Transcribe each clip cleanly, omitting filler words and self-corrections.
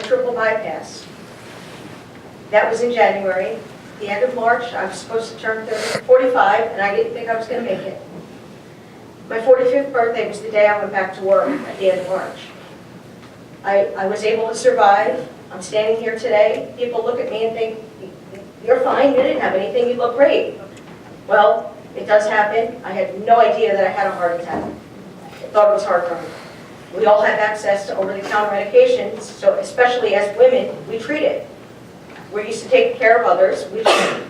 triple bypass. That was in January. The end of March, I was supposed to turn 45, and I didn't think I was going to make it. My 45th birthday was the day I went back to work at the end of March. I was able to survive. I'm standing here today. People look at me and think, you're fine, you didn't have anything, you look great. Well, it does happen. I had no idea that I had a heart attack. I thought it was heartburn. We all have access to over-the-counter medications, so especially as women, we treat it. We're used to taking care of others. We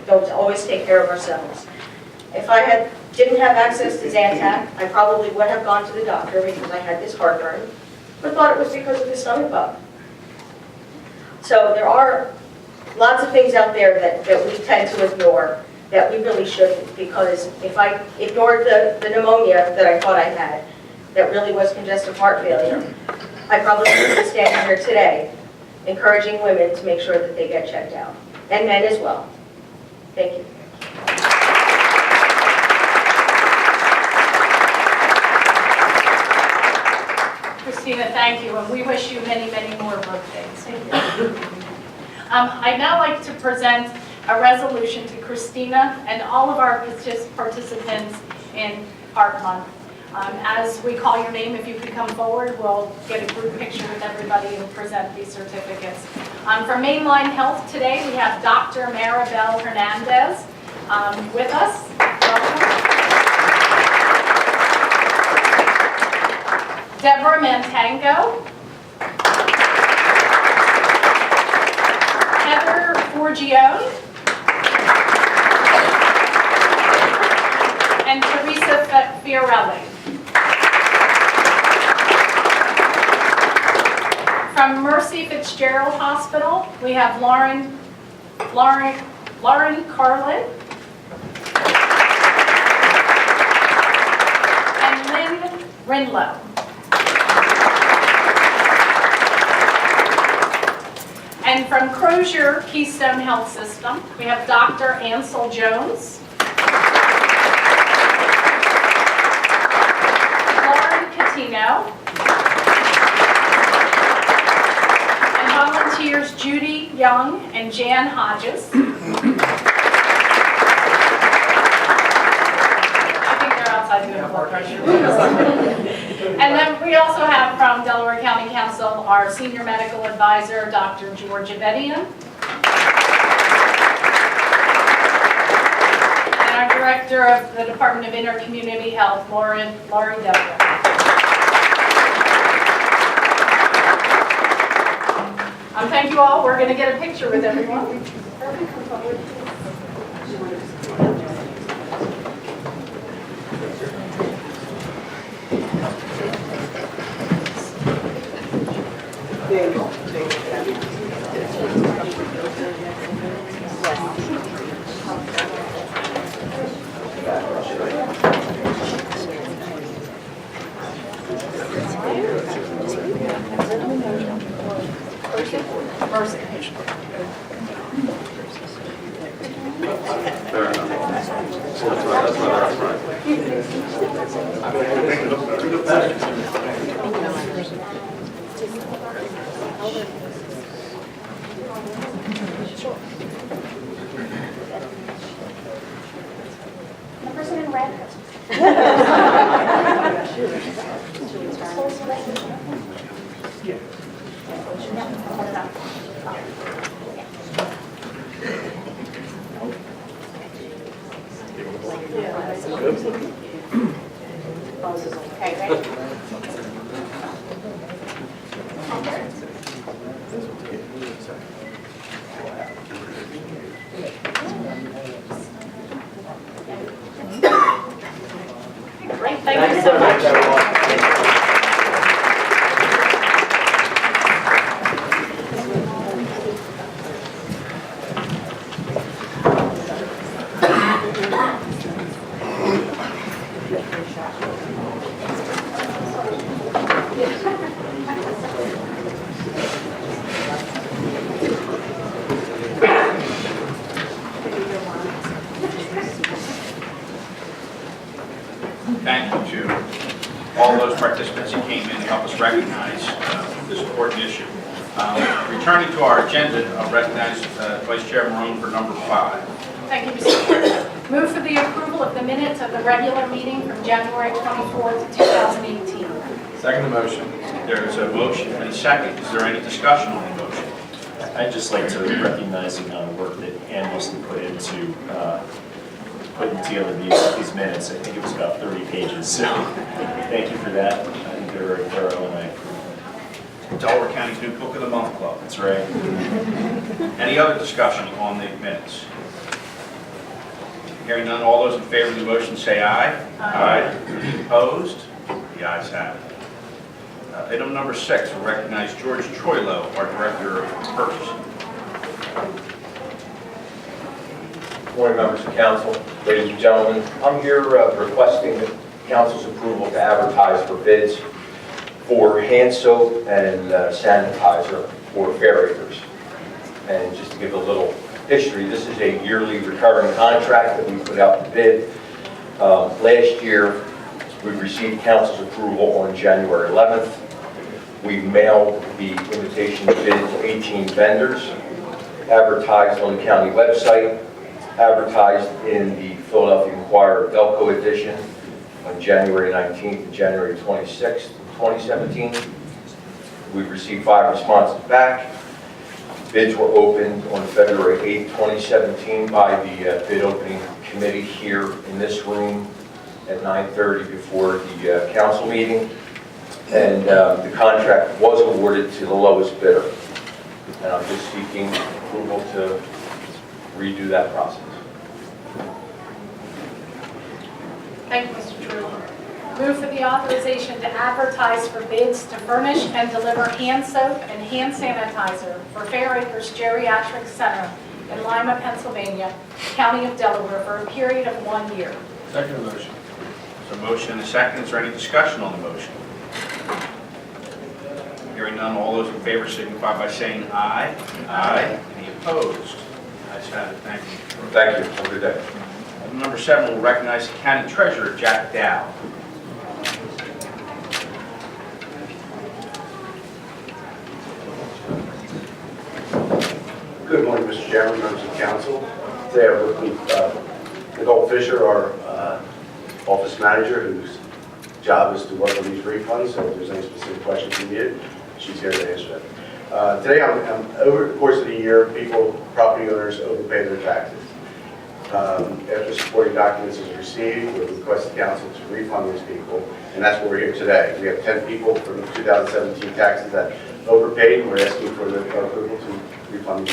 don't always take care of ourselves. If I didn't have access to Zantac, I probably would have gone to the doctor because I had this heartburn, but thought it was because of the stomach bug. So there are lots of things out there that we tend to ignore that we really shouldn't, because if I ignored the pneumonia that I thought I had, that really was congestive heart failure, I probably wouldn't be standing here today encouraging women to make sure that they get checked out, and men as well. Thank you. Christina, thank you, and we wish you many, many more birthdays. Thank you. I'd now like to present a resolution to Christina and all of our participants in Heart Month. As we call your name, if you could come forward, we'll get a group picture with everybody and present these certificates. From Mainline Health today, we have Dr. Maribel Hernandez with us. Welcome. Deborah Mantango. Heather Forgione. And Teresa Fiorelli. From Mercy Fitzgerald Hospital, we have Lauren Carlin and Lynn Rindlow. And from Crozier Keystone Health System, we have Dr. Ansel Jones, Lauren Catino, volunteers Judy Young and Jan Hodges. I think they're outside doing blood pressure. And then we also have from Delaware County Council our Senior Medical Advisor, Dr. George Abedian. And our Director of the Department of Intercommunity Health, Laurie Deborah. Thank you all. We're going to get a picture with everyone. Mercy. Fair enough. That's The person in red. Okay, ready? Great, thank you so much. Thank you to all those participants who came in to help us recognize this important issue. Reach Turning to our agenda, I'll recognize Vice Chair Morone for number 5. Thank you, Mr. Chair. Move for the approval of the minutes of the regular meeting from January 24th, 2018. Second the motion. There is a motion and a second. Is there any discussion on the motion? I'd just like to recognize the amount of work that Ann must have put into putting together these minutes. I think it was about 30 pages, so thank you for that. I think they're very thorough, and I approve. Delaware County's new Book of the Month Club. That's right. Any other discussion on the minutes? Hearing none, all those in favor of the motion say aye. Aye. Any opposed? The ayes have it. Item number 6, we'll recognize George Troilo, our Director of Purchasing. Morning, members of council, ladies and gentlemen. I'm here requesting the council's approval to advertise for bids for hand soap and sanitizer for Fair Acres. And just to give a little history, this is a yearly recurring contract that we put out to bid. Last year, we received council's approval on January 11th. We mailed the invitation to bid to 18 vendors, advertised on the county website, advertised in the Philadelphia Inquirer Belco edition on January 19th and January 26th, 2017. We received 5 responses back. Bids were opened on February 8th, 2017 by the bid opening committee here in this room at 9:30 before the council meeting. And the contract was awarded to the lowest bidder. And I'm just seeking approval to redo that process. Thank you, Mr. Trullo. Move for the authorization to advertise for bids to furnish and deliver hand soap and hand sanitizer for Fair Acres Geriatric Center in Lima, Pennsylvania, County of Delaware, for a period of 1 year. Second the motion. There's a motion and a second. Is there any discussion on the motion? Hearing none, all those in favor signify by saying aye. Aye. Any opposed? Ayes have it. Thank you. Thank you. Have a good day. Item number 7, we'll recognize the County Treasurer, Jack Dow. Good morning, Mr. Chairman, members of council. Today I'm with Nicole Fisher, our office manager, whose job is to work on these refunds, so if there's any specific questions you need, she's here to answer them. Today, over the course of the year, property owners overpay their taxes. After supporting documents is received, we request the council to refund these people, and that's why we're here today. We have 10 people from 2017 taxes that overpaid, and we're asking for the approval to refund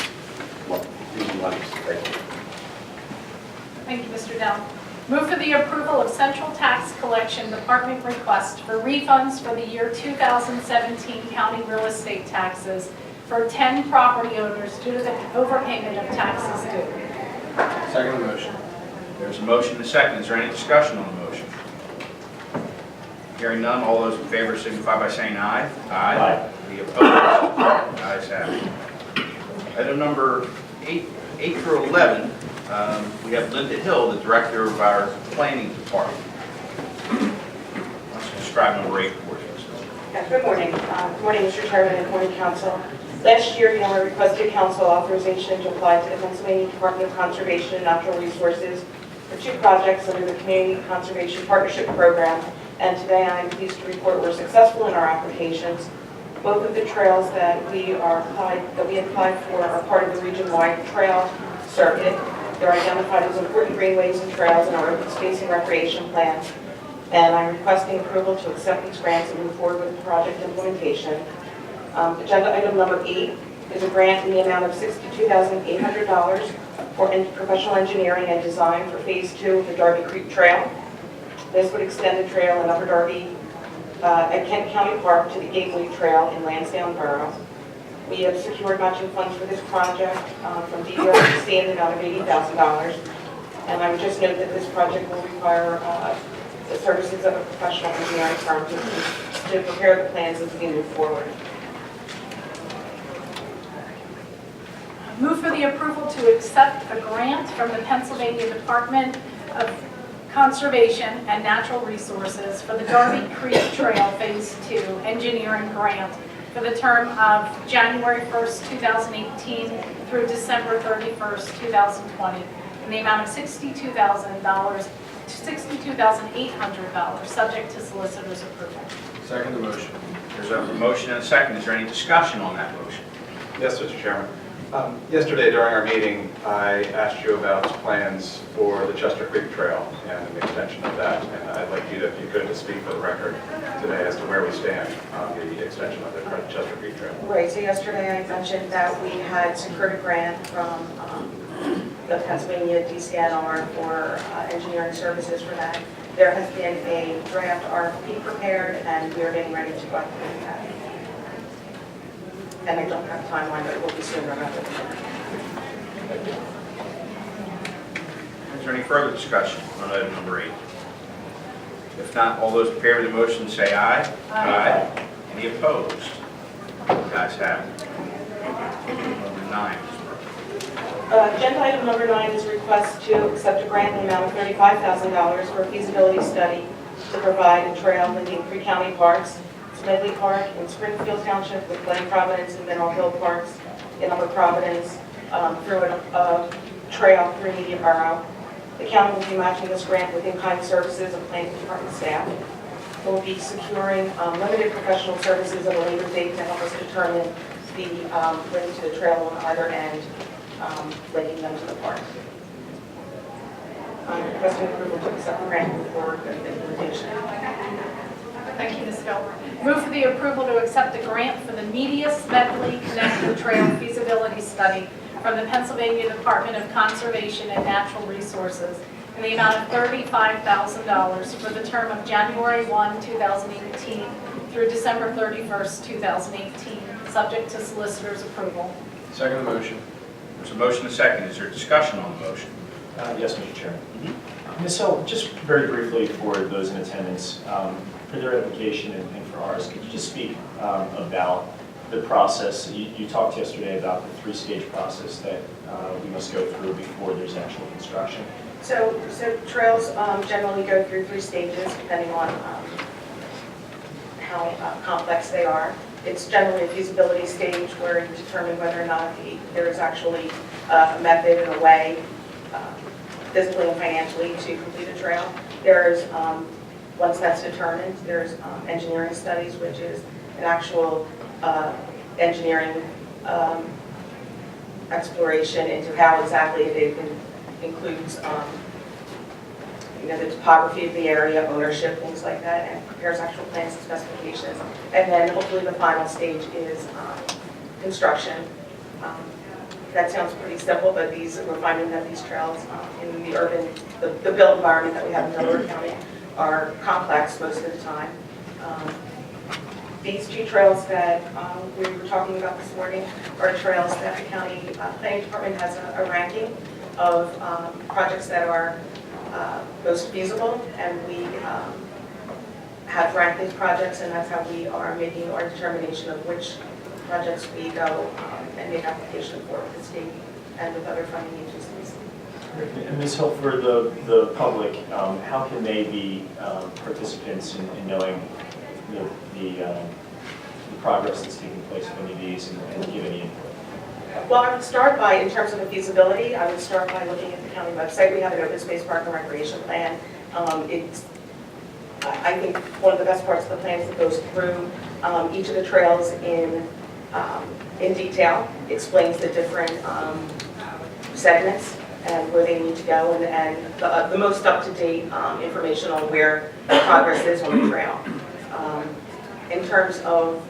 these monies. Thank you. Thank you, Mr. Dell. Move for the approval of Central Tax Collection Department request for refunds for the year 2017 county real estate taxes for 10 property owners due to the overpayment of taxes due. Second the motion. There's a motion and a second. Is there any discussion on the motion? Hearing none, all those in favor signify by saying aye. Aye. Any opposed? Ayes have it. Item number 8 through 11, we have Linda Hill, the Director of our Planning Department. Let's describe number 8 for us. Yeah, good morning. Good morning, Mr. Chairman, and good morning, Council. Last year, I requested Council authorization to apply to the Pennsylvania Department of Conservation and Natural Resources for 2 projects under the Community Conservation Partnership Program, and today I am pleased to report we're successful in our applications. Both of the trails that we applied for are part of the region-wide trail circuit. They're identified as important greenways and trails in our open space and recreation plan, and I'm requesting approval to accept these grants and move forward with the project implementation. Agenda item number 8 is a grant in the amount of $62,800 for professional engineering and design for Phase 2 of the Darby Creek Trail. This would extend the trail in Upper Darby at Kent County Park to the Gateway Trail in Lansdowne Borough. We have secured matching funds for this project from DRC in the amount of $80,000. And I would just note that this project will require the services of a professional engineering firm to prepare the plans as we move forward. Move for the approval to accept a grant from the Pennsylvania Department of Conservation and Natural Resources for the Darby Creek Trail Phase 2 engineering grant for the term of January 1st, 2018 through December 31st, 2020, in the amount of $62,800, subject to solicitor's approval. Second the motion. There's a motion and a second. Is there any discussion on that motion? Yes, Mr. Chairman. Yesterday during our meeting, I asked you about plans for the Chester Creek Trail and the extension of that, and I'd like you to, if you could, to speak for the record today as to where we stand on the extension of the Chester Creek Trail. Right, so yesterday I mentioned that we had secured a grant from the Pennsylvania DCNR for engineering services for that. There has been a draft RFP prepared, and we are getting ready to go out to that. And I don't have a timeline, but it will be sooner rather than later. Is there any further discussion on item number 8? If not, all those in favor of the motion say aye. Aye. Any opposed? The ayes have it. Number 9, Ms. Murphy. Agenda item number 9 is a request to accept a grant in the amount of $35,000 for a feasibility study to provide a trail linking 3 county parks, Smedley Park in Springfield Township with Glen Providence and Mineral Hill Parks in Upper Providence through a trail through Media Borough. The county will be matching this grant with in-kind services of planning department staff. We'll be securing limited professional services at a later date to help us determine the link to the trail on either end, linking them to the park. I'm requesting approval to accept the grant for implementation. Thank you, Ms. Hill. Move for the approval to accept a grant for the Media Smedley Connecting Trail feasibility study from the Pennsylvania Department of Conservation and Natural Resources in the amount of $35,000 for the term of January 1, 2018 through December 31st, 2018, subject to solicitor's approval. Second the motion. There's a motion and a second. Is there discussion on the motion? Yes, Mr. Chairman. Ms. Hill, just very briefly for those in attendance, for their application and for ours, could you just speak about the process? You talked yesterday about the 3-stage process that we must go through before there's actual construction. So trails generally go through 3 stages depending on how complex they are. It's generally a feasibility stage where you determine whether or not there is actually a method and a way, physically and financially, to complete a trail. There's, once that's determined, there's engineering studies, which is an actual engineering exploration into how exactly it includes the topography of the area, ownership, things like that, and prepares actual plans and specifications. And then hopefully the final stage is construction. That sounds pretty simple, but we're finding that these trails in the urban, the built environment that we have in Delaware County are complex most of the time. These 2 trails that we were talking about this morning are trails that the county planning department has a ranking of projects that are most feasible, and we have ranked these projects, and that's how we are making our determination of which projects we go and make application for with the state and with other funding agencies. And Ms. Hill, for the public, how can they be participants in knowing the progress that's taking place with any of these and give any input? Well, I would start by, in terms of the feasibility, I would start by looking at the county website. We have an open space park and recreation plan. I think one of the best parts of the plan is it goes through each of the trails in detail, explains the different segments and where they need to go, and the most up-to-date information on where progress is on the trail. In terms of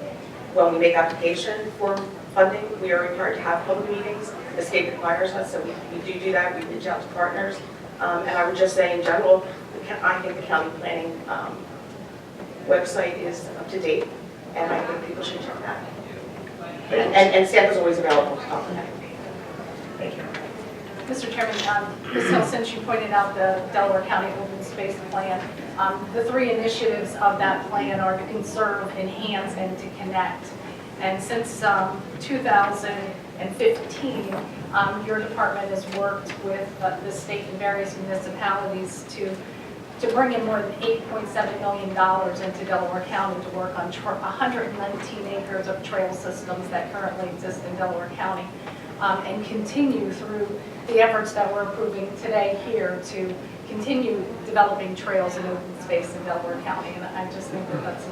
when we make application for funding, we are required to have public meetings. The state requires us, so we do that. We reach out to partners. And I would just say in general, I think the county planning website is up to date, and I think people should check that. And staff is always available to talk to them. Thank you. Mr. Chairman, Ms. Hill, since you pointed out the Delaware County Open Space Plan, the 3 initiatives of that plan are to conserve, enhance, and to connect. And since 2015, your department has worked with the state and various municipalities to to bring in more than $8.7 million into Delaware County to work on 119 acres of trail systems that currently exist in Delaware County, and continue through the efforts that we're approving today here to continue developing trails and open space in Delaware County. And I just think that that's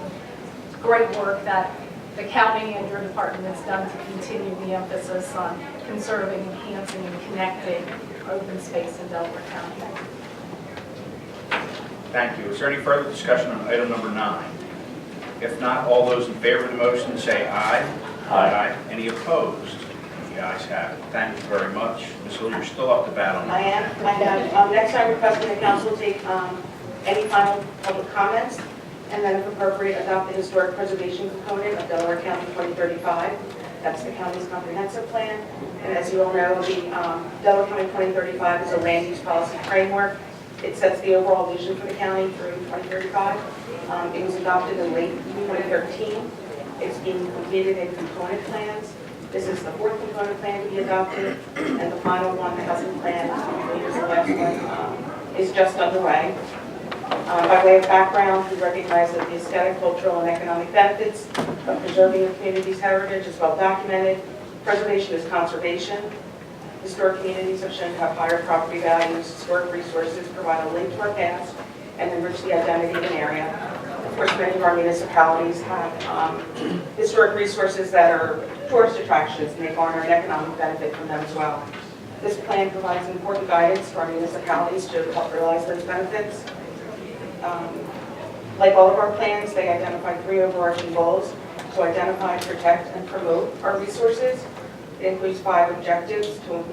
great work that the county and your department has done to continue the emphasis on conserving, enhancing, and connecting open space in Delaware County. Thank you. Is there any further discussion on item number 9? If not, all those in favor of the motion say aye. Aye. Any opposed? The ayes have it. Thank you very much. Ms. Hill, you're still up to bat on I that. am. Next, I'm requesting the council take any final public comments, and then if appropriate, adopt the historic preservation component of Delaware County 2035. That's the county's comprehensive plan. And as you all know, the Delaware County 2035 is a land use policy framework. It sets the overall vision for the county through 2035. It was adopted in late 2013. It's being completed in component plans. This is the 4th component plan to be adopted, and the final one, the housing plan, here's the last one, is just underway. By way of background, we recognize that the aesthetic, cultural, and economic benefits of preserving the community's heritage is well documented. Preservation is conservation. Historic communities have shown to have higher property values. Historic resources provide a link to our past and enrich the identity of an area. Of course, many of our municipalities have historic resources that are tourist attractions, and they garner an economic benefit from them as well. This plan provides important guidance to our municipalities to help realize those benefits. Like all of our plans, they identify 3 overarching goals: to identify, protect, and promote our resources. It includes 5 objectives to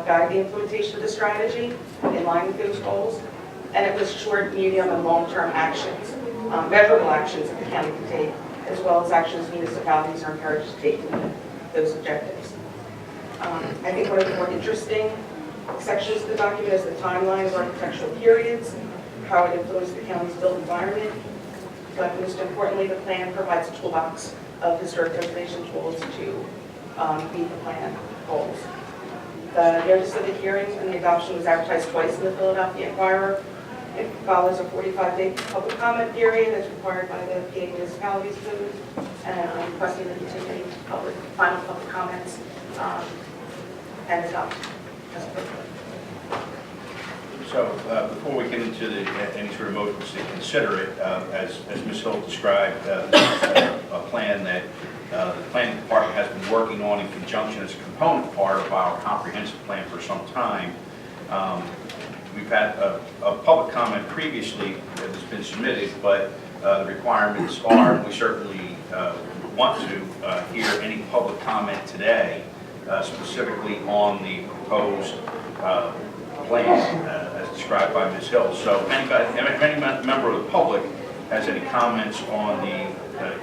guide the implementation of the strategy in line with those goals. And it lists short, medium, and long-term actions, measurable actions that the county can take, as well as actions municipalities are encouraged to take to meet those objectives. I think one of the more interesting sections of the document is the timeline of architectural periods, how it influenced the county's built environment, but most importantly, the plan provides a toolbox of historic preservation tools to meet the plan goals. The notice of the hearing and the adoption was advertised twice in the Philadelphia Inquirer. It follows a 45-day public comment period as required by the PA Municipalities Code, and I'm requesting that you take any final public comments and adopt as appropriate. So before we get into any sort of motions to consider it, as Ms. Hill described, a plan that the planning department has been working on in conjunction as a component part of our comprehensive plan for some time. We've had a public comment previously that has been submitted, but the requirements are, and we certainly want to hear any public comment today, specifically on the proposed plan as described by Ms. Hill. So if any member of the public has any comments on the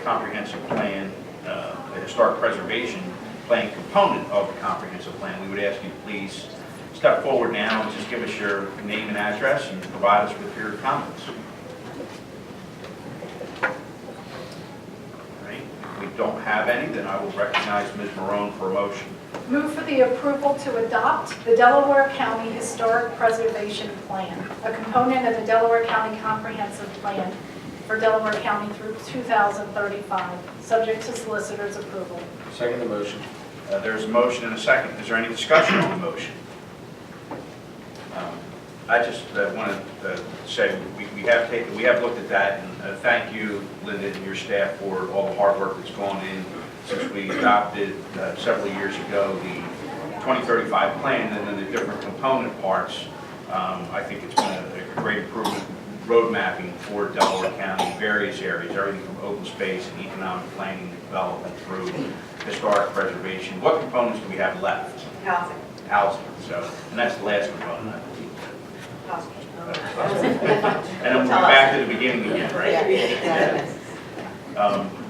comprehensive plan, the historic preservation plan component of the comprehensive plan, we would ask you to please step forward now and just give us your name and address and provide us with your comments. All right. If we don't have any, then I will recognize Ms. Marone for a motion. Move for the approval to adopt the Delaware County Historic Preservation Plan, a component of the Delaware County Comprehensive Plan for Delaware County through 2035, subject to solicitor's approval. Second the motion. There's a motion and a second. Is there any discussion on the motion? I just want to say we have looked at that, and thank you, Linda, and your staff for all the hard work that's gone in since we adopted several years ago the 2035 plan and then the different component parts. I think it's been a great improvement, road mapping for Delaware County in various areas, everything from open space and economic planning and development through historic preservation. What components do we have left? Housing. Housing. So, and that's the last component, I believe. Housing. And then we're back to the beginning again, right?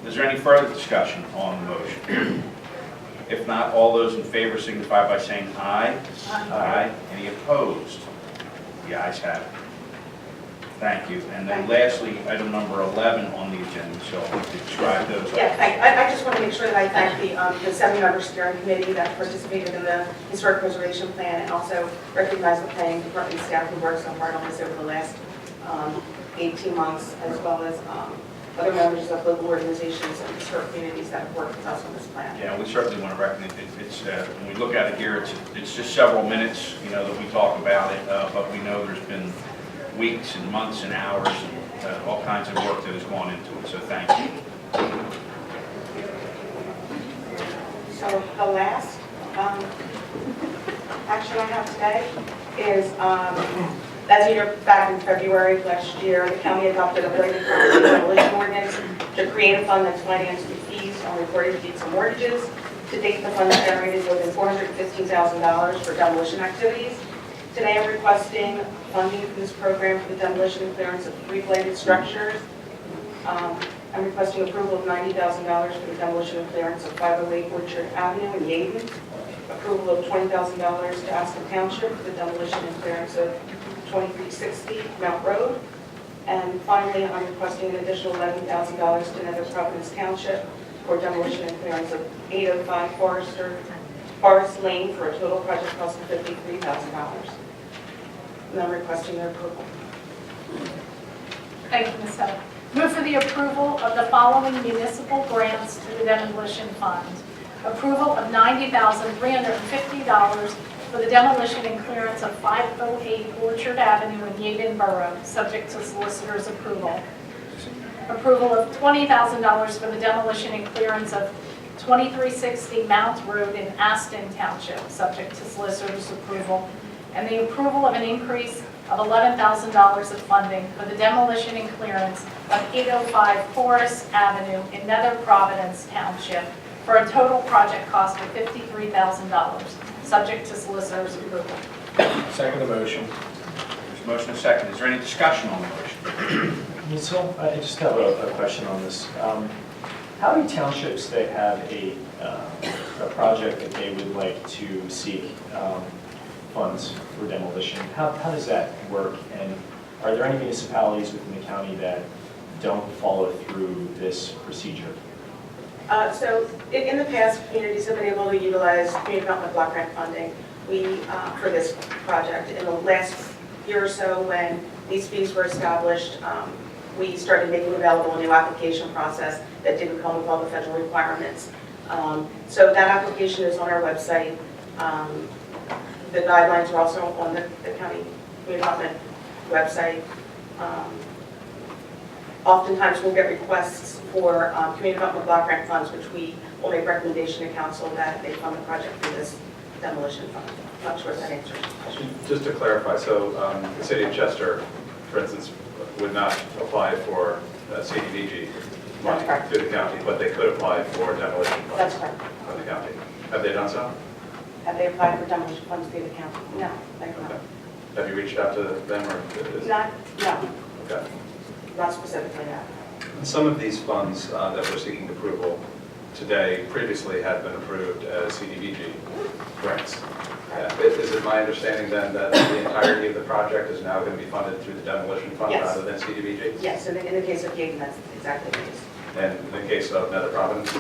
Is there any further discussion on the motion? If not, all those in favor signify by saying aye. Aye. Any opposed? The ayes have it. Thank you. And then lastly, item number 11 on the agenda, so I'll have to describe those. Yeah, I just want to make sure that I thank the 7-member steering committee that participated in the historic preservation plan, and also recognize the planning department staff who worked so hard on this over the last 18 months, as well as other members of local organizations and certain communities that have worked with us on this plan. Yeah, we certainly want to recognize it. It's, when we look at it here, it's just several minutes, you know, that we talk about it, but we know there's been weeks and months and hours and all kinds of work that has gone into it, so thank you. So the last action I have today is, as you know, back in February last year, the county adopted a related property demolition ordinance to create a fund that's financed through fees on recorded deeds and mortgages. To date, the fund has generated more than $415,000 for demolition activities. Today, I'm requesting funding for this program for the demolition and clearance of 3 blighted structures. I'm requesting approval of $90,000 for the demolition and clearance of 508 Orchard Avenue in Yaden. Approval of $20,000 to Aspen Township for the demolition and clearance of 2360 Mount Road. And finally, I'm requesting an additional $11,000 to Nether Providence Township for demolition and clearance of 805 Forest Lane for a total project cost of $53,000. And I'm requesting their approval. Thank you, Ms. Hunt. Move for the approval of the following municipal grants to the demolition fund. Approval of $90,350 for the demolition and clearance of 508 Orchard Avenue in Yaden Borough, subject to solicitor's approval. Approval of $20,000 for the demolition and clearance of 2360 Mount Road in Aston Township, subject to solicitor's approval. And the approval of an increase of $11,000 of funding for the demolition and clearance of 805 Forest Avenue in Nether Providence Township for a total project cost of $53,000, subject to solicitor's approval. Second the motion. There's a motion and a second. Is there any discussion on the motion? Ms. Hill, I just have a question on this. How many townships that have a project that they would like to seek funds for demolition, how does that work? And are there any municipalities within the county that don't follow through this procedure? So in the past, communities have been able to utilize community development block grant funding for this project. In the last year or so, when these fees were established, we started making available a new application process that didn't come with all the federal requirements. So that application is on our website. The guidelines are also on the county community development website. Oftentimes, we'll get requests for community development block grant funds, which we will make recommendation to council that they fund the project through this demolition fund. I'm not sure if that answers the question. Just to clarify, so the city of Chester, for instance, would not apply for CDBG money That's correct. through the county, but they could apply for demolition That's funds correct. from the county. Have they done so? Have they applied for demolition funds through the county? No, they have Okay. not. Have you reached out to them or? No, Okay. not specifically that. Some of these funds that we're seeking approval today previously had been approved as CDBG grants. Is it my understanding then that the entirety of the project is now going to be funded through the demolition fund Yes. rather than CDBG? Yes, in the case of Yaden, that's exactly the case. And in the case of Nether Providence?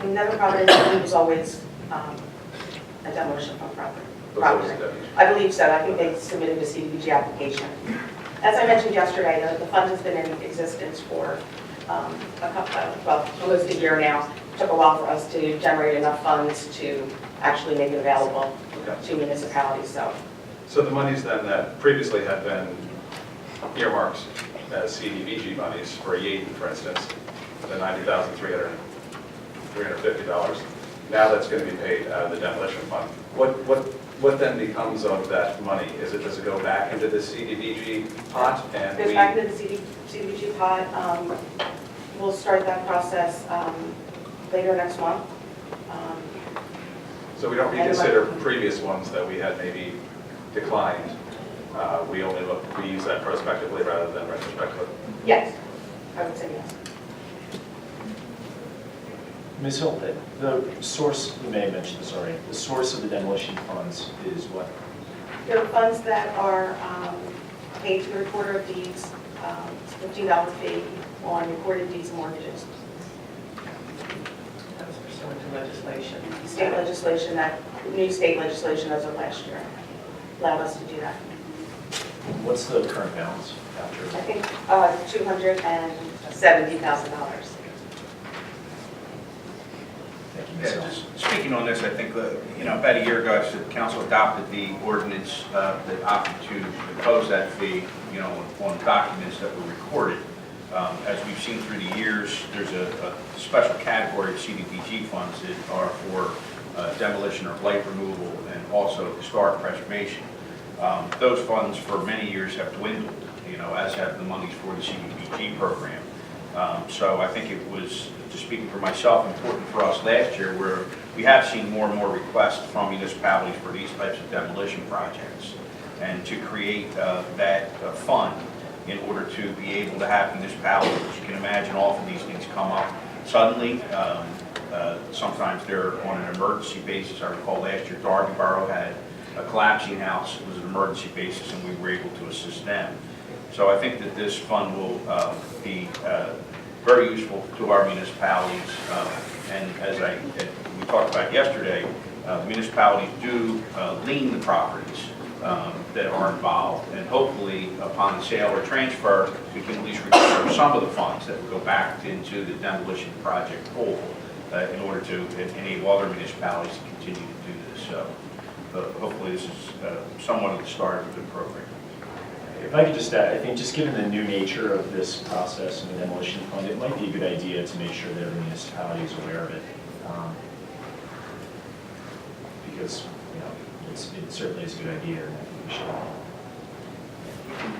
In Nether Providence, it was always a demolition fund project. Was always a demolition. I believe so. I think they submitted a CDBG application. As I mentioned yesterday, the fund has been in existence for almost a year now. It took a while for us to generate enough funds to actually make it available Okay. to municipalities, so. So the monies then that previously had been earmarked as CDBG monies for Yaden, for instance, the $90,350, now that's going to be paid out of the demolition fund. What then becomes of that money? Does it go back into the CDBG pot and Goes we? back into the CDBG pot. We'll start that process later next month. So we don't reconsider previous ones that we had maybe declined? We use that prospectively rather than retrospectively? Yes, I would say yes. Ms. Hill, the source, you may have mentioned this already, the source of the demolition funds is what? There are funds that are paid to the recorder of deeds, $15 fee on recorded deeds and mortgages. That was pursuant to legislation. State legislation, new state legislation as of last year allowed us to do that. What's the current balance I after? think $270,000. Thank you, Yeah, Ms. Hill. just speaking on this, I think, about a year ago, the council adopted the ordinance that opted to impose that fee, on documents that were recorded. As we've seen through the years, there's a special category of CDBG funds that are for demolition or blight removal and also historic preservation. Those funds for many years have dwindled, as have the monies for the CDBG program. So I think it was, just speaking for myself, important for us last year where we have seen more and more requests from municipalities for these types of demolition projects. And to create that fund in order to be able to have municipalities, as you can imagine, often these things come up suddenly. Sometimes they're on an emergency basis. I recall last year Darby Borough had a collapsing house. It was an emergency basis and we were able to assist them. So I think that this fund will be very useful to our municipalities. And as we talked about yesterday, municipalities do lien the properties that are involved. And hopefully upon the sale or transfer, we can at least recover some of the funds that will go back into the demolition project pool in order to enable other municipalities to continue to do this. So hopefully this is somewhat of the start of a good program. If I could just add, I think just given the new nature of this process and the demolition fund, it might be a good idea to make sure that every municipality is aware of it. Because, it certainly is a good idea, and I think we should.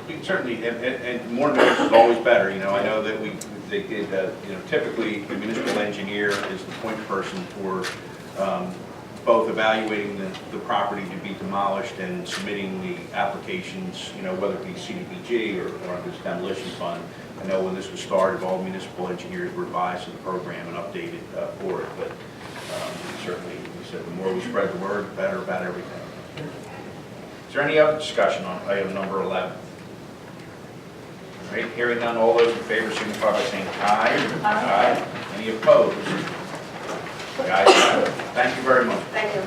We can certainly, and more notice is always better. I know that they did, typically the municipal engineer is the point person for both evaluating the property to be demolished and submitting the applications, whether it be CDBG or this demolition fund. I know when this was started, all municipal engineers were advised of the program and updated for it, but certainly, we said the more we spread the word, the better about everything. Is there any other discussion on item number 11? All right, hearing none, all those in favor signify by saying aye. Aye. Any opposed? The ayes have it. Thank you very much. Thank you.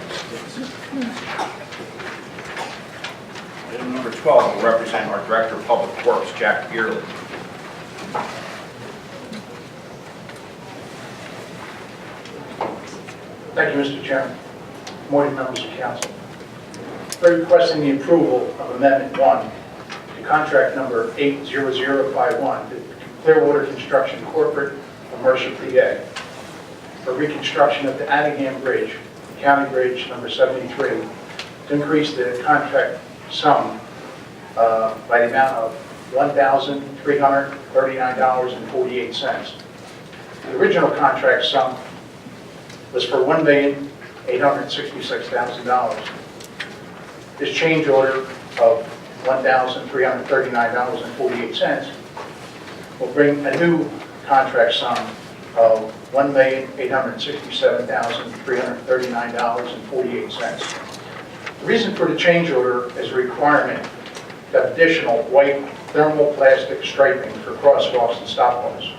Item number 12 will represent our Director of Public Works, Jack Beerley. Thank you, Mr. Chairman. Good morning, members of council. We're requesting the approval of Amendment 1 to contract number 80051 to Clearwater Construction Corporate of Mercer, PA, for reconstruction of the Adingham Bridge, County Bridge number 73, to increase the contract sum by the amount of $1,339.48. The original contract sum was for $1,866,000. This change order of $1,339.48 will bring a new contract sum of $1,867,339.48. The reason for the change order is a requirement to have additional white thermoplastic striping for crosswalks and stop bars.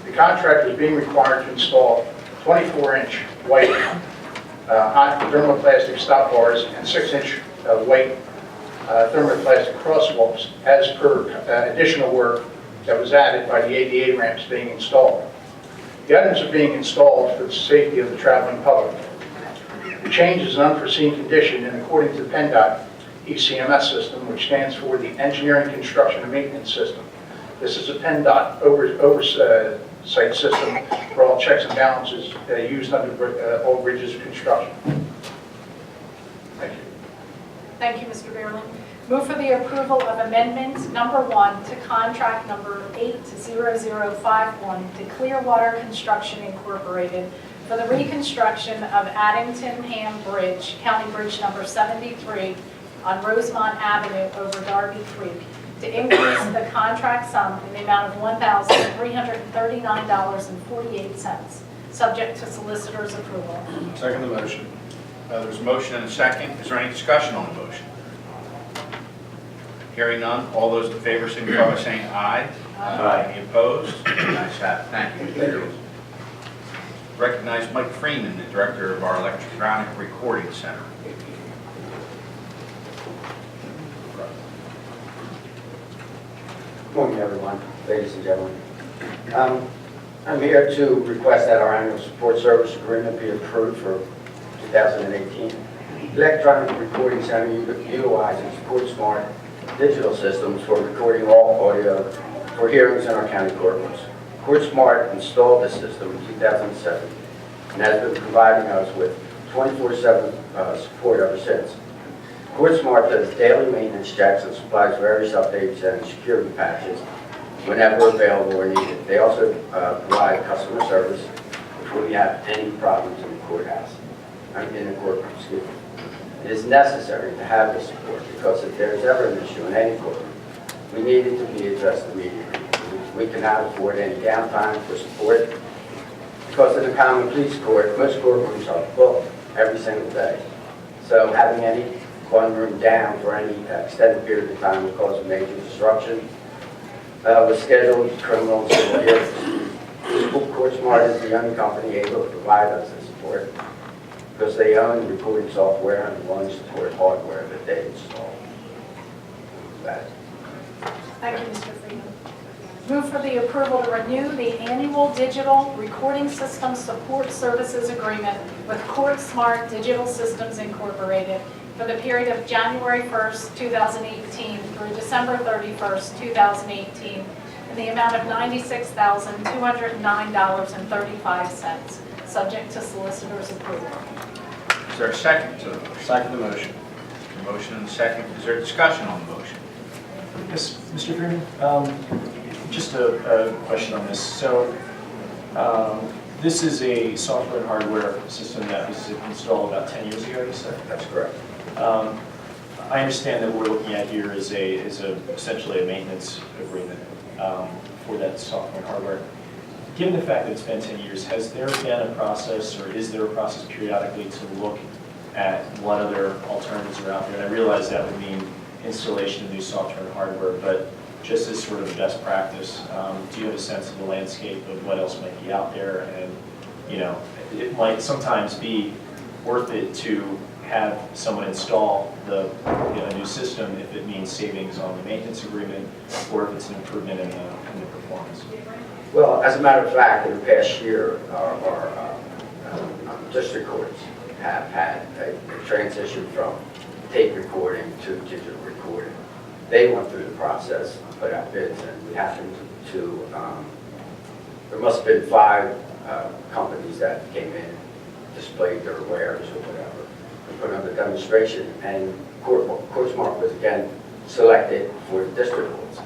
The contractor is being required to install 24-inch white thermoplastic stop bars and 6-inch white thermoplastic crosswalks as per additional work that was added by the ADA ramps being installed. The items are being installed for the safety of the traveling public. The change is an unforeseen condition and according to the PennDOT ECMS system, which stands for the Engineering, Construction, and Maintenance System. This is a PennDOT oversight system for all checks and balances used under all bridges construction. Thank you. Thank you, Mr. Beerley. Move for the approval of amendment number 1 to contract number 80051 to Clearwater Construction Incorporated for the reconstruction of Adingham Bridge, County Bridge number 73 on Rosemont Avenue over Darby Creek, to increase the contract sum in the amount of $1,339.48, subject to solicitor's approval. Second the motion. There's a motion and a second. Is there any discussion on the motion? Hearing none, all those in favor signify by saying aye. Aye. Any opposed? The ayes have it. Thank you, Mr. Beerley. Recognize Mike Freeman, the Director of our Electronic Recording Center. morning, everyone, ladies and gentlemen. I'm here to request that our annual support service agreement be approved for 2018. Electronic Recording Center utilizes CourtSmart digital systems for recording all audio for hearings in our county courtrooms. CourtSmart installed the system in 2007 and has been providing us with 24/7 support ever since. CourtSmart does daily maintenance checks and supplies various updates and security patches whenever available or needed. They also provide customer service if we have any problems in the courthouse, in the courtroom, excuse me. It is necessary to have this support because if there's ever an issue in any courtroom, we need it to be addressed immediately. We cannot afford any downtime for support because in the common police court, most courtrooms are booked every single day. So having any one room down for any extended period of time will cause a major disruption with scheduled criminal and civil hearings. CourtSmart is the only company able to provide us this support because they own recording software and want to support hardware that they install. Thank you, Mr. Freeman. Move for the approval to renew the annual digital recording system support services agreement with CourtSmart Digital Systems Incorporated for the period of January 1st, 2018 through December 31st, 2018 in the amount of $96,209.35, subject to solicitor's approval. Is there a second to the motion? Second the motion. The motion and the second. Is there discussion on the motion? Yes, Mr. Freeman, just a question on this. So this is a software and hardware system that was installed about 10 years ago, you said? That's correct. I understand that what we're looking at here is essentially a maintenance agreement for that software and hardware. Given the fact that it's been 10 years, has there been a process, or is there a process periodically to look at what other alternatives are out there? And I realize that would mean installation of new software and hardware, but just as sort of a best practice, do you have a sense of the landscape of what else might be out there? And, you know, it might sometimes be worth it to have someone install the new system if it means savings on the maintenance agreement or if it's an improvement in the performance. Well, as a matter of fact, in the past year, our district courts have had a transition from tape recording to digital recording. They went through the process, put out bids, and we happened to there must have been 5 companies that came in, displayed their wares or whatever, and put on the demonstration, and CourtSmart was again selected for the district courts.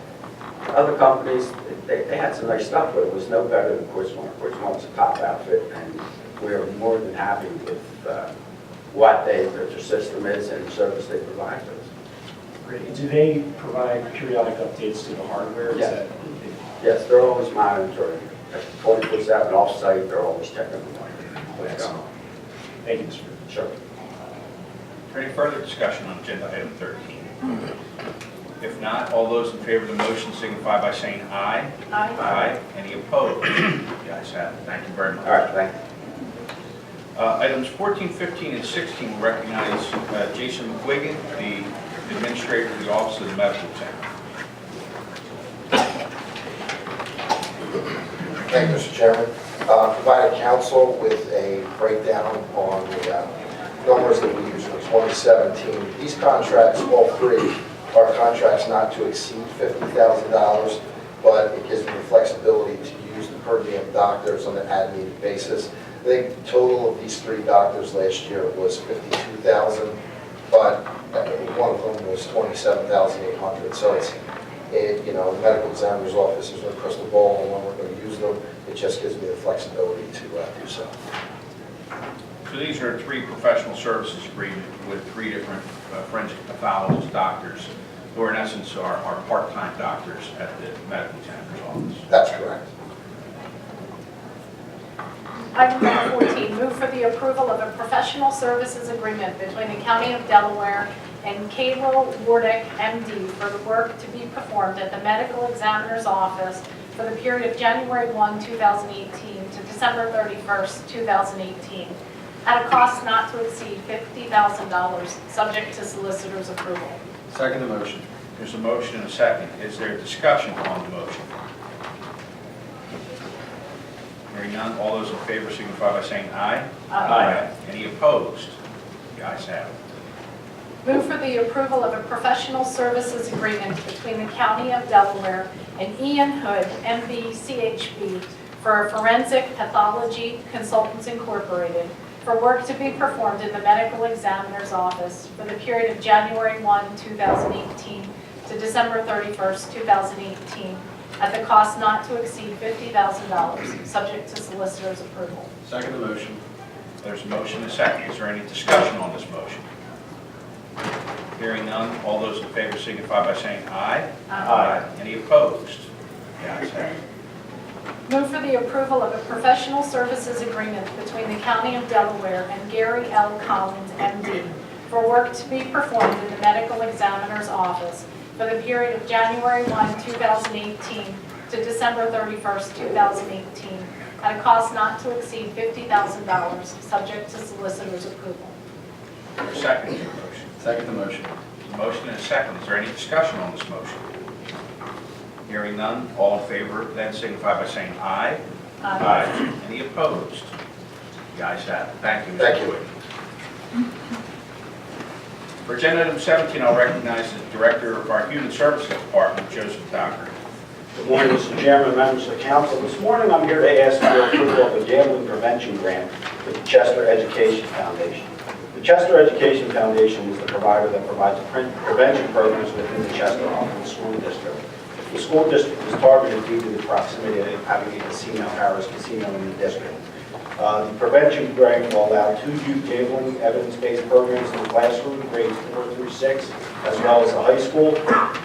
Other companies, they had some nice stuff, but it was no better than CourtSmart. CourtSmart's a top outfit, and we're more than happy with what their system is and the service they provide to us. Great. Do they provide periodic updates to the hardware? Yes. Yes, they're always monitoring. 24/7 off-site, they're always checking the what's going on. Thank you, Mr. Freeman. Sure. Is there any further discussion on agenda item 13? If not, all those in favor of the motion signify by saying aye. Aye. Aye. Any opposed? The ayes have it. Thank you very much. All right, thank you. Items 14, 15, and 16 recognize Jason McQuiggan, the Administrator of the Office of the Medical Center. Thank you, Mr. Chairman. Provided council with a breakdown on the numbers that we used for 2017. These contracts, all 3, are contracts not to exceed $50,000, but it gives me the flexibility to use the per diem doctors on an as-needed basis. I think the total of these 3 doctors last year was $52,000, but one of them was $27,800. So the medical examiner's office is a crystal ball on when we're going to use them. It just gives me the flexibility to do so. So these are 3 professional services agreement with 3 different forensic pathologist doctors who are in essence are part-time doctors at the medical examiner's office. That's correct. Item number 14, move for the approval of a professional services agreement between the County of Delaware and Cable Wardick, MD, for the work to be performed at the medical examiner's office for the period of January 1, 2018 to December 31st, 2018, at a cost not to exceed $50,000, subject to solicitor's approval. Second the motion. There's a motion and a second. Is there discussion on the motion? Hearing none, all those in favor signify by saying aye. Aye. Any opposed? The ayes have it. Move for the approval of a professional services agreement between the County of Delaware and Ian Hood, MB-CHB, for Forensic Pathology Consultants Incorporated for work to be performed in the medical examiner's office for the period of January 1, 2018 to December 31st, 2018, at the cost not to exceed $50,000, subject to solicitor's approval. Second the motion. There's a motion and a second. Is there any discussion on this motion? Hearing none, all those in favor signify by saying aye. Any opposed? The ayes have it. Move for the approval of a professional services agreement between the County of Delaware and Gary L. Collins, MD, for work to be performed in the medical examiner's office for the period of January 1, 2018 to December 31st, 2018, at a cost not to exceed $50,000, subject to solicitor's approval. Is there a second to the motion? Second the motion. There's a motion and a second. Is there any discussion on this motion? Hearing none, all in favor then signify by saying aye. Any opposed? The ayes have it. Thank you, Mr. Thank you. Boyd. For agenda item 17, I'll recognize the Director of our Human Services Department, Joseph Docker. Good morning, Mr. Chairman, members of the council. This morning, I'm here to ask for approval of a gambling prevention grant with the Chester Education Foundation. The Chester Education Foundation is the provider that provides prevention programs within the Chester Offense School District. The school district is targeted due to the proximity of having a casino, Harris Casino, in the district. The prevention grant will allow 2 youth gambling evidence-based programs in the classroom, grades 4 through 6, as well as the high school.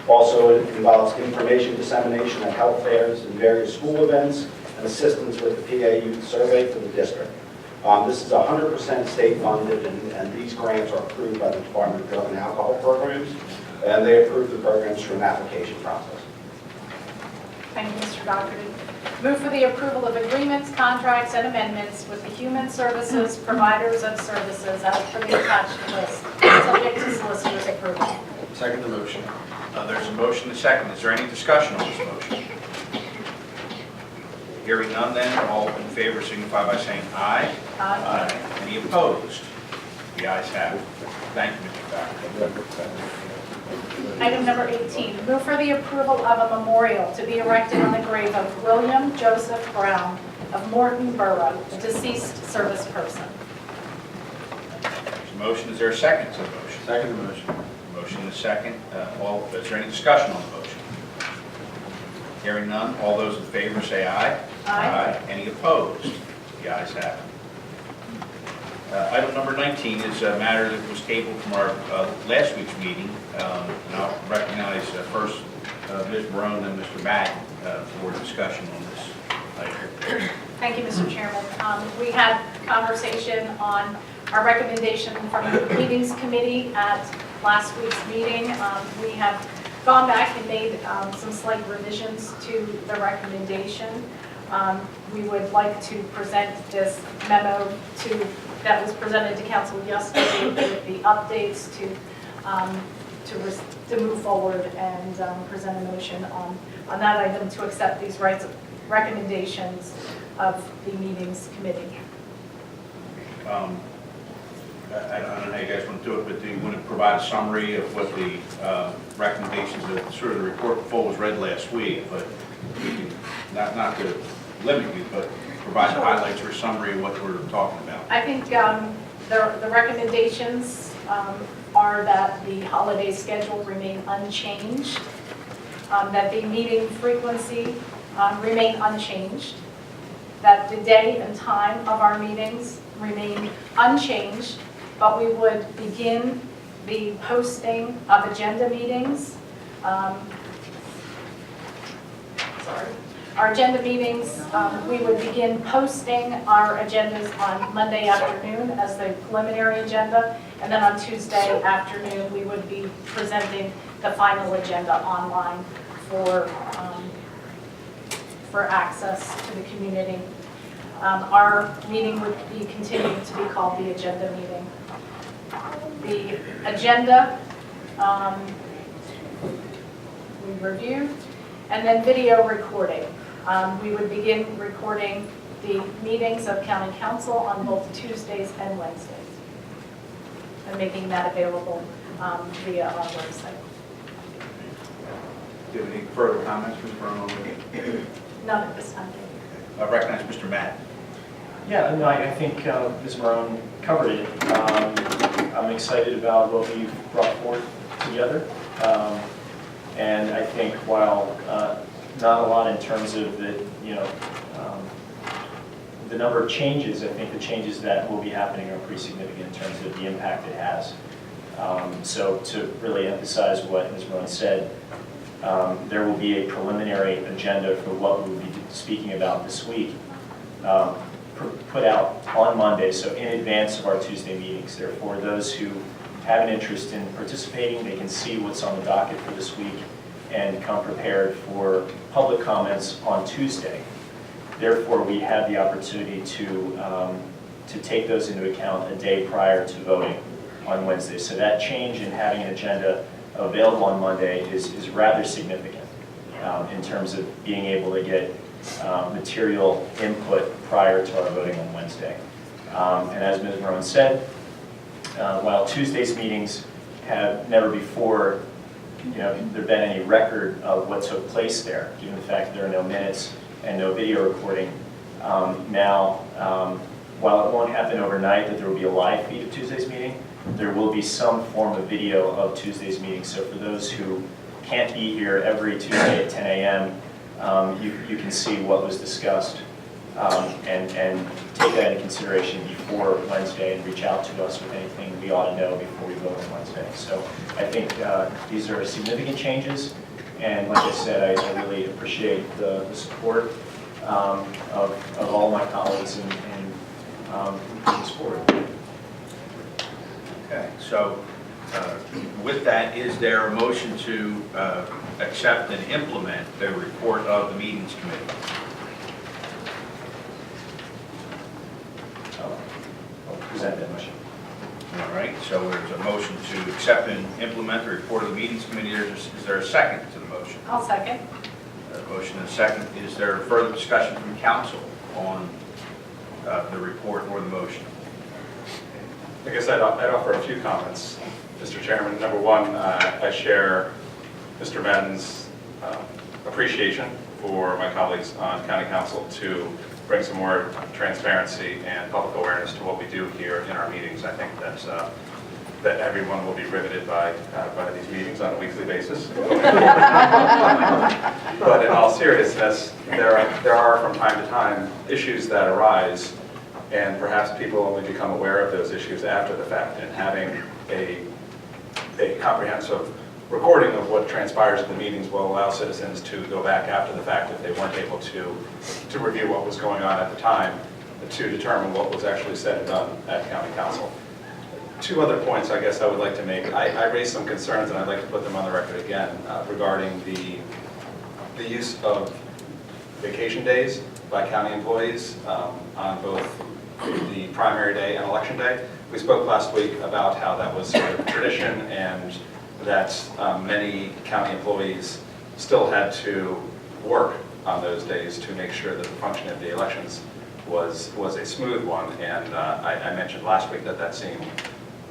Also, it involves information dissemination at health fairs and various school events, and assistance with the PA Youth Survey for the district. This is 100% state funded, and these grants are approved by the Department of Drug and Alcohol Programs, and they approve the programs through an application process. Thank you, Mr. Dougherty. Move for the approval of agreements, contracts, and amendments with the Human Services Providers of Services as per the attached list, subject to solicitor's approval. Second the motion. There's a motion and a second. Is there any discussion on this motion? Hearing none then, all in favor signify by saying aye. Any opposed? The ayes have it. Thank you, Mr. Docker. Item number 18, move for the approval of a memorial to be erected on the grave of William Joseph Brown of Morton Borough, a deceased service person. There's a motion. Is there a second to the motion? Second the motion. Motion and a second. Is there any discussion on the motion? Hearing none, all those in favor say aye. Any opposed? The ayes have it. Item number 19 is a matter that was tabled from our last week's meeting. And I'll recognize first Ms. Barone and Mr. Mack for discussion on this item. Thank you, Mr. Chairman. We had conversation on our recommendation from the meetings committee at last week's meeting. We have gone back and made some slight revisions to the recommendation. We would like to present this memo that was presented to council yesterday with the updates to move forward and present a motion on that item to accept these recommendations of the meetings committee. I don't know how you guys want to do it, but do you want to provide a summary of what the recommendations of sort of the report full was read last week, but we can, not to limit you, but provide the highlights or summary of what we're talking about. I think the recommendations are that the holiday schedule remain unchanged, that the meeting frequency remain unchanged, that the day and time of our meetings remain unchanged, but we would begin the posting of agenda meetings. Our agenda meetings, we would begin posting our agendas on Monday afternoon as the preliminary agenda, and then on Tuesday afternoon, we would be presenting the final agenda online for access to the community. Our meeting would be continuing to be called the agenda meeting. The agenda review. And then video recording. We would begin recording the meetings of county council on both Tuesdays and Wednesdays, and making that available via our website. Do you have any further comments, Ms. Brown? None at this time. I recognize Mr. Matt. Yeah, no, I think Ms. Marone covered it. I'm excited about what we've brought forth together. And I think while not a lot in terms of the, the number of changes, I think the changes that will be happening are pretty significant in terms of the impact it has. So to really emphasize what Ms. Marone said, there will be a preliminary agenda for what we'll be speaking about this week, put out on Monday, so in advance of our Tuesday meetings. Therefore, those who have an interest in participating, they can see what's on the docket for this week and come prepared for public comments on Tuesday. Therefore, we have the opportunity to take those into account a day prior to voting on Wednesday. So that change in having an agenda available on Monday is rather significant in terms of being able to get material input prior to our voting on Wednesday. And as Ms. Marone said, while Tuesday's meetings have never before, there been any record of what took place there, given the fact that there are no minutes and no video recording. Now, while it won't happen overnight that there will be a live feed of Tuesday's meeting, there will be some form of video of Tuesday's meeting. So for those who can't be here every Tuesday at 10 a.m., you can see what was discussed and take that into consideration before Wednesday and reach out to us with anything we ought to know before we vote on Wednesday. So I think these are significant changes, and like I said, I really appreciate the support of all my colleagues in support. Okay, so with that, is there a motion to accept and implement the report of the meetings committee? I'll present that motion. All right, so there's a motion to accept and implement the report of the meetings committee. Is there a second to the motion? I'll second. Motion and second. Is there further discussion from council on the report or the motion? I guess I'd offer a few comments, Mr. Chairman. Number one, I share Mr. Ben's appreciation for my colleagues on County Council to bring some more transparency and public awareness to what we do here in our meetings. I think that everyone will be riveted by these meetings on a weekly basis. But in all seriousness, there are from time to time issues that arise, and perhaps people only become aware of those issues after the fact, and having a comprehensive recording of what transpires in the meetings will allow citizens to go back after the fact if they weren't able to review what was going on at the time, to determine what was actually said and done at County Council. Two other points I guess I would like to make. I raised some concerns, and I'd like to put them on the record again, regarding the use of vacation days by county employees on both the primary day and election day. We spoke last week about how that was sort of tradition, and that many county employees still had to work on those days to make sure that the function of the elections was a smooth one. And I mentioned last week that seemed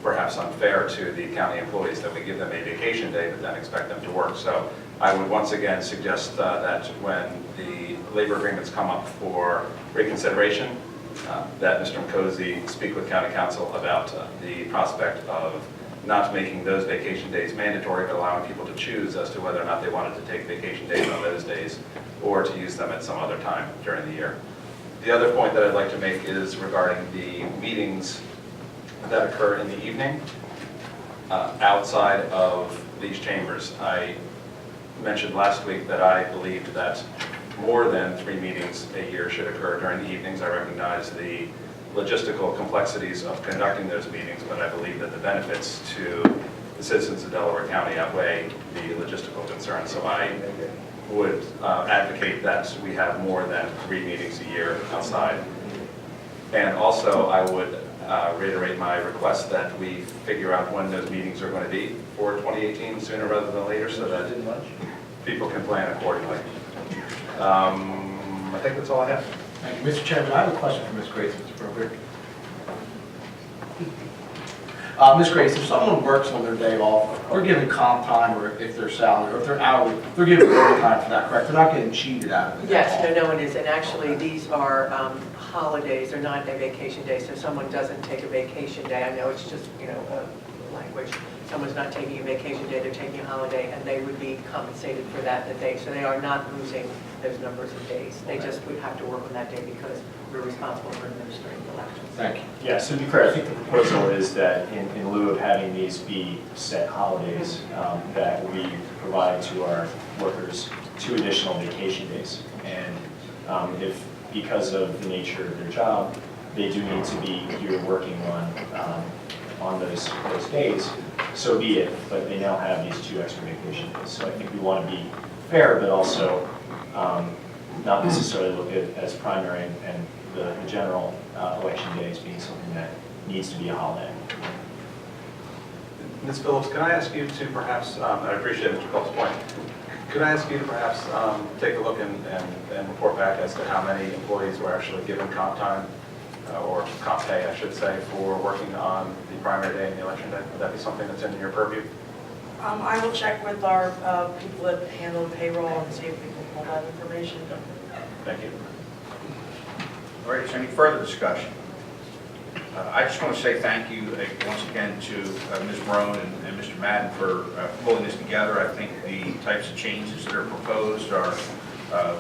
perhaps unfair to the county employees, that we give them a vacation day but then expect them to work. So I would once again suggest that when the labor agreements come up for reconsideration, that Mr. Mkosi speak with County Council about the prospect of not making those vacation days mandatory, but allowing people to choose as to whether or not they wanted to take vacation days on those days or to use them at some other time during the year. The other point that I'd like to make is regarding the meetings that occur in the evening outside of these chambers. I mentioned last week that I believed that more than 3 meetings a year should occur during the evenings. I recognize the logistical complexities of conducting those meetings, but I believe that the benefits to the citizens of Delaware County outweigh the logistical concerns. So I would advocate that we have more than 3 meetings a year outside. And also I would reiterate my request that we figure out when those meetings are going to be for 2018 sooner rather than later, so that people can plan accordingly. I think that's all I have. Thank you. Mr. Chairman, I have a question for Ms. Grace, if it's appropriate. Ms. Grace, if someone works on their day off, they're given comp time, or if they're salary, or if they're hourly, they're given overtime for that, correct? They're not getting cheated out of it? Yes, no one is, and actually, these are holidays, they're not a vacation day, so if someone doesn't take a vacation day, I know it's just, language, someone's not taking a vacation day, they're taking a holiday, and they would be compensated for that day, so they are not losing those numbers of days. They just would have to work on that day because we're responsible for administering the elections. Thank you. Yeah, so to be clear, I think the proposal is that in lieu of having these be set holidays, that we provide to our workers 2 additional vacation days. And if, because of the nature of their job, they do need to be here working on those days, so be it, but they now have these 2 extra vacation days. So I think we want to be fair, but also not necessarily look at as primary and the general election days being something that needs to be a holiday. Ms. Phillips, can I ask you to perhaps, I appreciate Mr. Culp's point, could I ask you to perhaps take a look and report back as to how many employees were actually given comp time, or comp pay, I should say, for working on the primary day and the election day? Would that be something that's in your purview? I will check with our people that handle payroll and see if we can pull that information. Thank you. All right, is there any further discussion? I just want to say thank you once again to Ms. Marone and Mr. Madden for pulling this together. I think the types of changes that are proposed are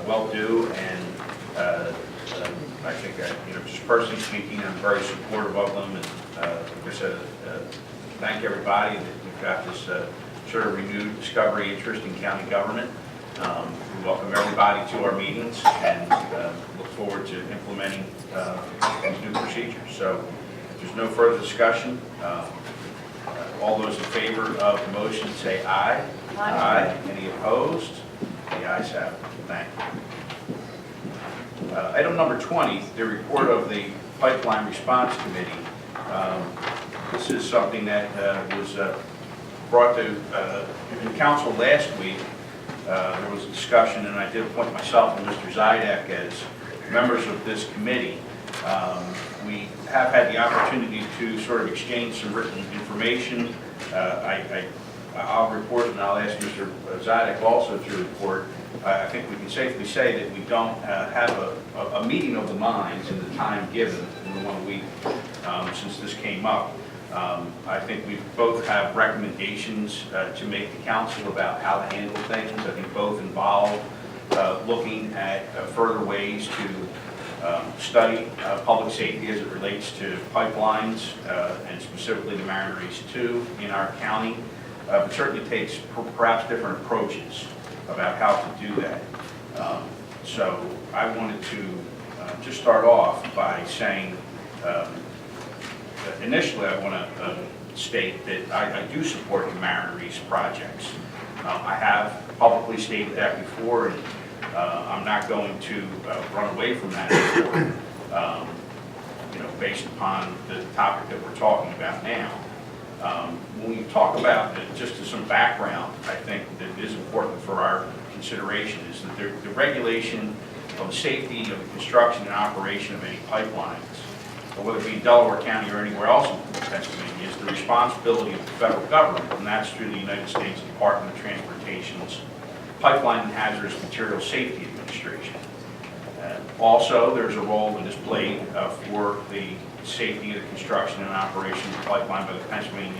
well due, and I think, just personally speaking, I'm very supportive of them. And like I said, thank everybody that we've got this sort of renewed discovery interest in county government. We welcome everybody to our meetings and look forward to implementing these new procedures. So if there's no further discussion, all those in favor of the motion say aye. Aye. Any opposed? The ayes have it. Thank you. Item number 20, the report of the Pipeline Response Committee. This is something that was brought to council last week. There was a discussion, and I did appoint myself and Mr. Zidek as members of this committee. We have had the opportunity to sort of exchange some written information. I'll report, and I'll ask Mr. Zidek also to report. I think we can safely say that we don't have a meeting of the minds in the time given in the 1 week since this came up. I think we both have recommendations to make to council about how to handle things. I think both involve looking at further ways to study public safety as it relates to pipelines, and specifically the Mariner East 2 in our county, but certainly takes perhaps different approaches about how to do that. So I wanted to just start off by saying, initially I want to state that I do support the Mariner East projects. I have publicly stated that before, and I'm not going to run away from that based upon the topic that we're talking about now. When we talk about, just as some background, I think that is important for our consideration is that the regulation of the safety of the construction and operation of any pipelines, whether it be in Delaware County or anywhere else in Pennsylvania, is the responsibility of the federal government, and that's through the United States Department of Transportation's Pipeline and Hazardous Materials Safety Administration. Also, there's a role that is played for the safety of the construction and operation of the pipeline by the Pennsylvania